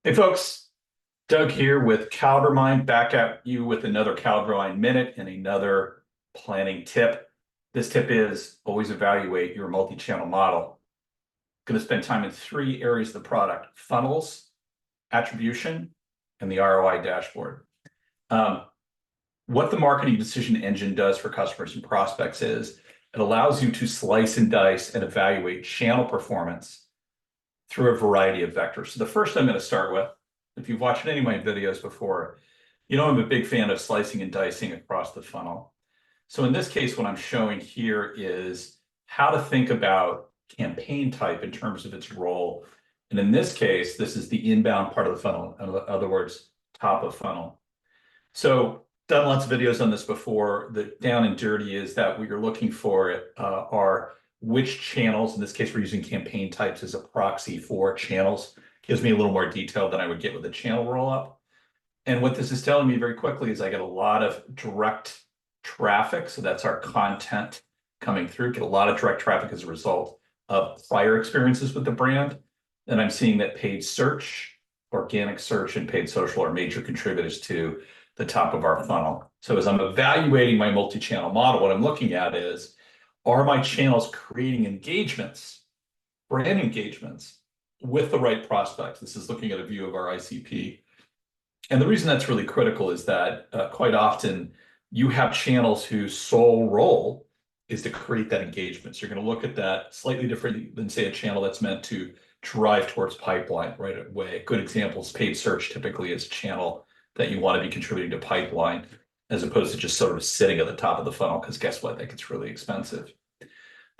Hey folks, Doug here with Caliber Mind, back at you with another Caliber Mind minute and another planning tip. This tip is always evaluate your multi-channel model. I'm going to spend time in three areas of the product: funnels, attribution, and the ROI dashboard. Um, what the marketing decision engine does for customers and prospects is it allows you to slice and dice and evaluate channel performance through a variety of vectors. So the first I'm going to start with, if you've watched any of my videos before, you know I'm a big fan of slicing and dicing across the funnel. So in this case, what I'm showing here is how to think about campaign type in terms of its role. And in this case, this is the inbound part of the funnel. In other words, top of funnel. So done lots of videos on this before. The down and dirty is that what you're looking for are which channels. In this case, we're using campaign types as a proxy for channels. Gives me a little more detail than I would get with a channel roll-up. And what this is telling me very quickly is I get a lot of direct traffic. So that's our content coming through. Get a lot of direct traffic as a result of prior experiences with the brand. And I'm seeing that paid search, organic search, and paid social are major contributors to the top of our funnel. So as I'm evaluating my multi-channel model, what I'm looking at is, are my channels creating engagements, brand engagements with the right prospects? This is looking at a view of our ICP. And the reason that's really critical is that quite often you have channels whose sole role is to create that engagement. So you're going to look at that slightly differently than, say, a channel that's meant to drive towards pipeline right away. Good examples, paid search typically is a channel that you want to be contributing to pipeline as opposed to just sort of sitting at the top of the funnel, because guess what? That gets really expensive.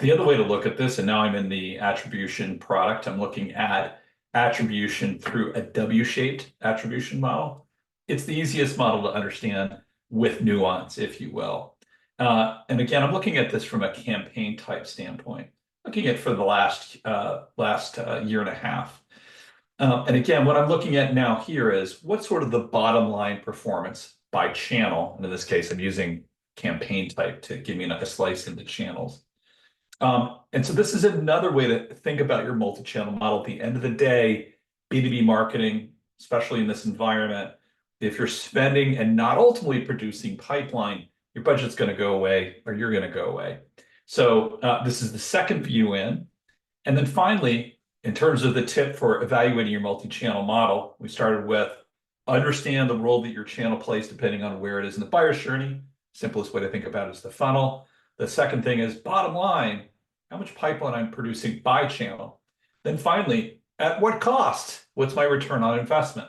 The other way to look at this, and now I'm in the attribution product, I'm looking at attribution through a W-shaped attribution model. It's the easiest model to understand with nuance, if you will. And again, I'm looking at this from a campaign type standpoint, looking at for the last year and a half. And again, what I'm looking at now here is what's sort of the bottom line performance by channel. And in this case, I'm using campaign type to give me a slice into channels. And so this is another way to think about your multi-channel model. At the end of the day, B2B marketing, especially in this environment, if you're spending and not ultimately producing pipeline, your budget's going to go away or you're going to go away. So this is the second view in. And then finally, in terms of the tip for evaluating your multi-channel model, we started with understand the role that your channel plays depending on where it is in the buyer's journey. Simplest way to think about it is the funnel. The second thing is bottom line, how much pipeline I'm producing by channel. Then finally, at what cost? What's my return on investment?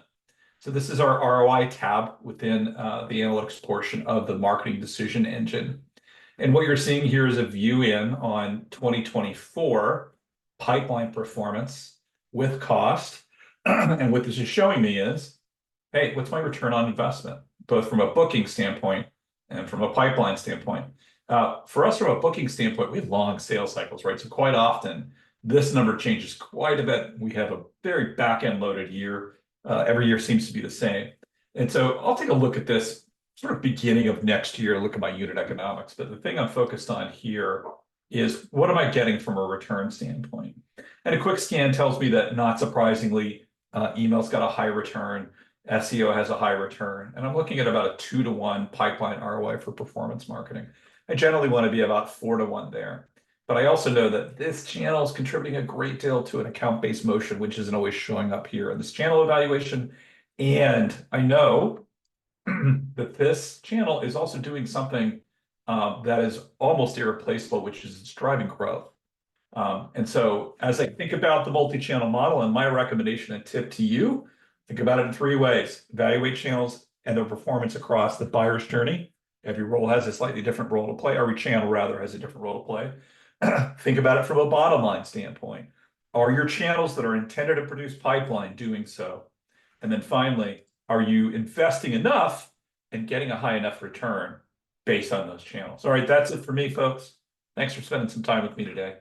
So this is our ROI tab within the analytics portion of the marketing decision engine. And what you're seeing here is a view in on 2024 pipeline performance with cost. And what this is showing me is, hey, what's my return on investment, both from a booking standpoint and from a pipeline standpoint? For us, from a booking standpoint, we have long sales cycles, right? So quite often, this number changes quite a bit. We have a very back-end loaded year. Every year seems to be the same. And so I'll take a look at this sort of beginning of next year, look at my unit economics. But the thing I'm focused on here is what am I getting from a return standpoint? And a quick scan tells me that, not surprisingly, email's got a high return, SEO has a high return, and I'm looking at about a 2-to-1 pipeline ROI for performance marketing. I generally want to be about 4-to-1 there. But I also know that this channel is contributing a great deal to an account-based motion, which isn't always showing up here in this channel evaluation. And I know that this channel is also doing something that is almost irreplaceable, which is it's driving growth. And so as I think about the multi-channel model, and my recommendation and tip to you, think about it in three ways: evaluate channels and their performance across the buyer's journey. Every role has a slightly different role to play. Every channel, rather, has a different role to play. Think about it from a bottom line standpoint. Are your channels that are intended to produce pipeline doing so? And then finally, are you investing enough and getting a high enough return based on those channels? All right, that's it for me, folks. Thanks for spending some time with me today.